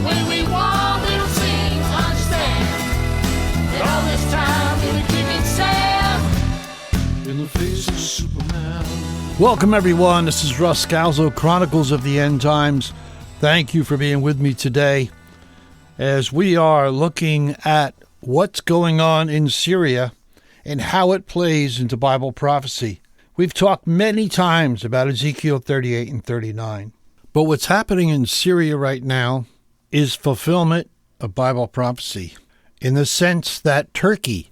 when we want, we don't seem to understand. And all this time we've been kicking sand in the face of Superman. Welcome, everyone. This is Russ Scalzo, Chronicles of the End Times. Thank you for being with me today as we are looking at what's going on in Syria and how it plays into Bible prophecy. We've talked many times about Ezekiel 38 and 39. But what's happening in Syria right now is fulfillment of Bible prophecy in the sense that Turkey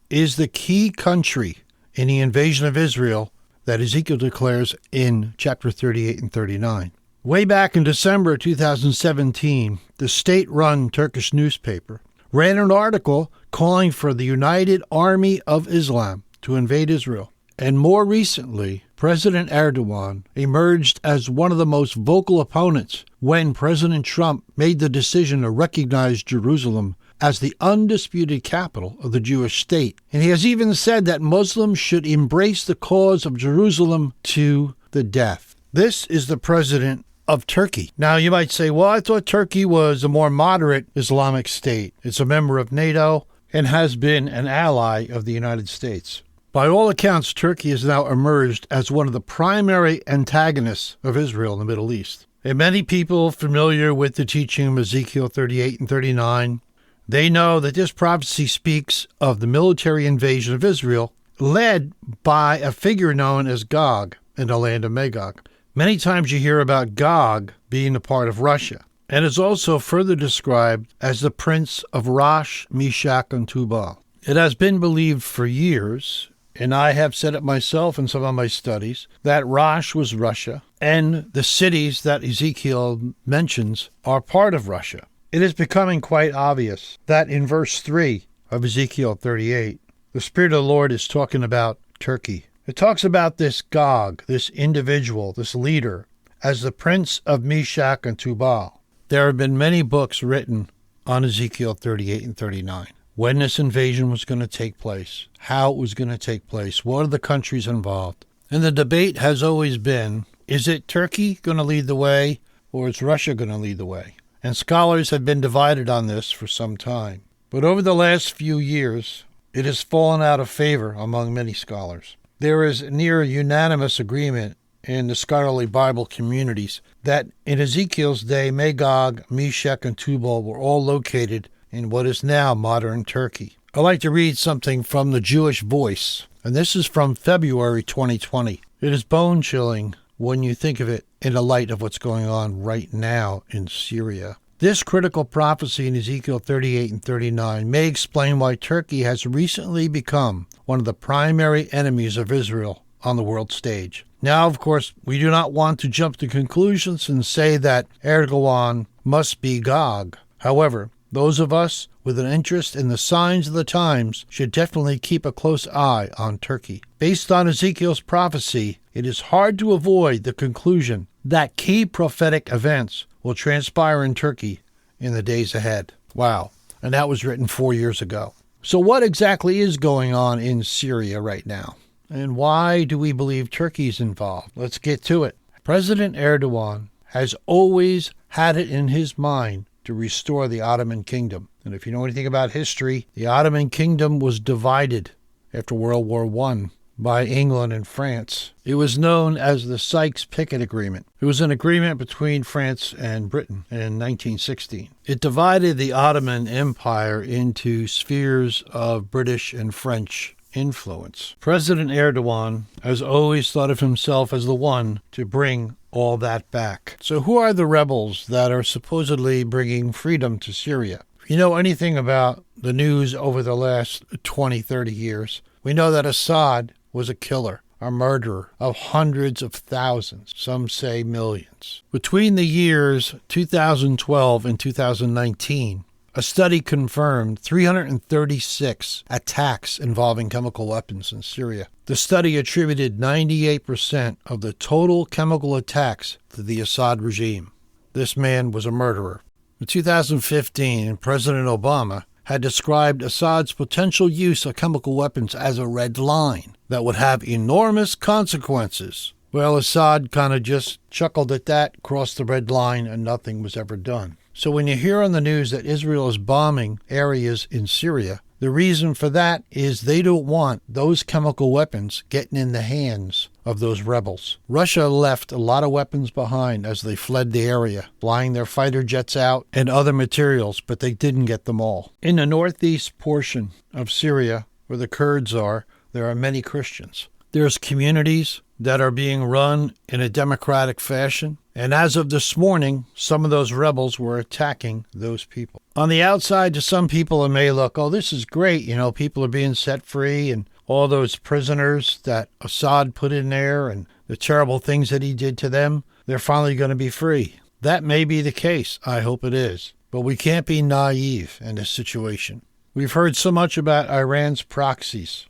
is the key country in the invasion of Israel that Ezekiel declares in chapter 38 and 39. Way back in December 2017, the state-run Turkish newspaper ran an article calling for the United Army of Islam to invade Israel. And more recently, President Erdogan emerged as one of the most vocal opponents when President Trump made the decision to recognize Jerusalem as the undisputed capital of the Jewish state. And he has even said that Muslims should embrace the cause of Jerusalem to the death. This is the president of Turkey. Now, you might say, well, I thought Turkey was a more moderate Islamic state. It's a member of NATO and has been an ally of the United States. By all accounts, Turkey has now emerged as one of the primary antagonists of Israel in the Middle East. And many people familiar with the teaching of Ezekiel 38 and 39, they know that this prophecy speaks of the military invasion of Israel led by a figure known as Gog in the land of Magog. Many times you hear about Gog being a part of Russia, and is also further described as the prince of Rosh, Meshach, and Tubal. It has been believed for years, and I have said it myself in some of my studies, that Rosh was Russia, and the cities that Ezekiel mentions are part of Russia. It is becoming quite obvious that in verse 3 of Ezekiel 38, the Spirit of the Lord is talking about Turkey. It talks about this Gog, this individual, this leader, as the prince of Meshach and Tubal. There have been many books written on Ezekiel 38 and 39. When this invasion was going to take place, how it was going to take place, what are the countries involved. And the debate has always been, is it Turkey going to lead the way, or is Russia going to lead the way? And scholars have been divided on this for some time. But over the last few years, it has fallen out of favor among many scholars. There is near unanimous agreement in the scholarly Bible communities that in Ezekiel's day, Magog, Meshach, and Tubal were all located in what is now modern Turkey. I'd like to read something from the Jewish Voice, and this is from February 2020. It is bone-chilling when you think of it in the light of what's going on right now in Syria. This critical prophecy in Ezekiel 38 and 39 may explain why Turkey has recently become one of the primary enemies of Israel on the world stage. Now, of course, we do not want to jump to conclusions and say that Erdogan must be Gog. However, those of us with an interest in the signs of the times should definitely keep a close eye on Turkey. Based on Ezekiel's prophecy, it is hard to avoid the conclusion that key prophetic events will transpire in Turkey in the days ahead. Wow. And that was written 4 years ago. So what exactly is going on in Syria right now? And why do we believe Turkey is involved? Let's get to it. President Erdogan has always had it in his mind to restore the Ottoman Kingdom. And if you know anything about history, the Ottoman Kingdom was divided after World War I by England and France. It was known as the Sykes-Picot Agreement. It was an agreement between France and Britain in 1916. It divided the Ottoman Empire into spheres of British and French influence. President Erdogan has always thought of himself as the one to bring all that back. So who are the rebels that are supposedly bringing freedom to Syria? If you know anything about the news over the last 20, 30 years, we know that Assad was a killer, a murderer of hundreds of thousands, some say millions. Between the years 2012 and 2019, a study confirmed 336 attacks involving chemical weapons in Syria. The study attributed 98% of the total chemical attacks to the Assad regime. This man was a murderer. In 2015, President Obama had described Assad's potential use of chemical weapons as a red line that would have enormous consequences. Well, Assad kind of just chuckled at that, crossed the red line, and nothing was ever done. So when you hear on the news that Israel is bombing areas in Syria, the reason for that is they don't want those chemical weapons getting in the hands of those rebels. Russia left a lot of weapons behind as they fled the area, flying their fighter jets out and other materials, but they didn't get them all. In the northeast portion of Syria, where the Kurds are, there are many Christians. There's communities that are being run in a democratic fashion. And as of this morning, some of those rebels were attacking those people. On the outside, to some people, it may look, oh, this is great. You know, people are being set free and all those prisoners that Assad put in there and the terrible things that he did to them, they're finally going to be free. That may be the case. I hope it is. But we can't be naive in this situation. We've heard so much about Iran's proxies,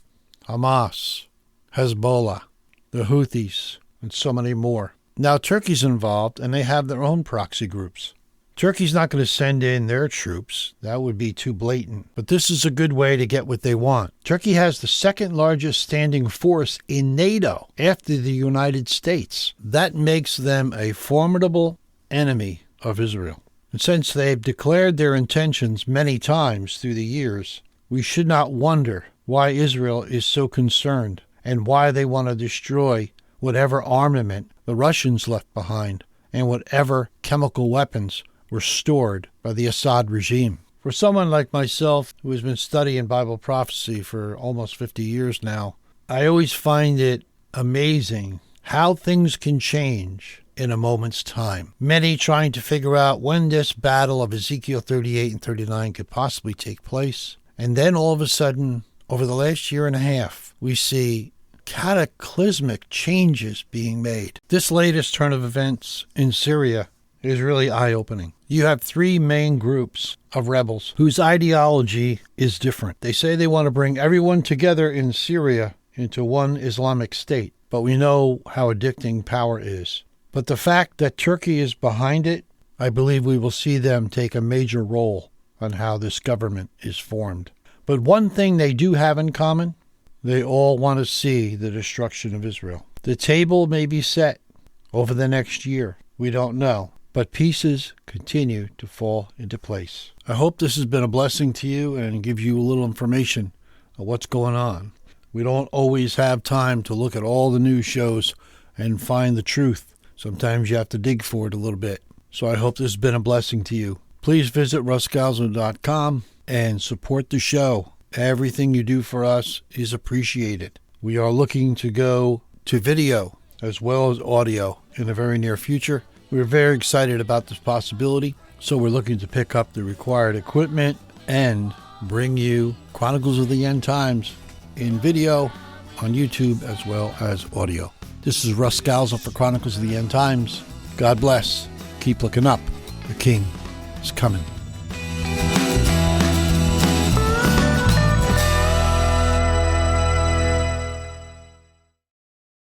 Hamas, Hezbollah, the Houthis, and so many more. Now, Turkey's involved, and they have their own proxy groups. Turkey's not going to send in their troops. That would be too blatant. But this is a good way to get what they want. Turkey has the second largest standing force in NATO after the United States. That makes them a formidable enemy of Israel. And since they've declared their intentions many times through the years, we should not wonder why Israel is so concerned and why they want to destroy whatever armament the Russians left behind and whatever chemical weapons were stored by the Assad regime. For someone like myself who has been studying Bible prophecy for almost 50 years now, I always find it amazing how things can change in a moment's time. Many trying to figure out when this battle of Ezekiel 38 and 39 could possibly take place. And then all of a sudden, over the last year and a half, we see cataclysmic changes being made. This latest turn of events in Syria is really eye-opening. You have three main groups of rebels whose ideology is different. They say they want to bring everyone together in Syria into one Islamic state, but we know how addicting power is. But the fact that Turkey is behind it, I believe we will see them take a major role on how this government is formed. But one thing they do have in common, they all want to see the destruction of Israel. The table may be set over the next year. We don't know. But pieces continue to fall into place. I hope this has been a blessing to you and give you a little information of what's going on. We don't always have time to look at all the news shows and find the truth. Sometimes you have to dig for it a little bit. So I hope this has been a blessing to you. Please visit russcalzo.com and support the show. Everything you do for us is appreciated. We are looking to go to video as well as audio in the very near future. We're very excited about this possibility, so we're looking to pick up the required equipment and bring you Chronicles of the End Times in video on YouTube as well as audio. This is Russ Scalzo for Chronicles of the End Times. God bless. Keep looking up. The King is coming.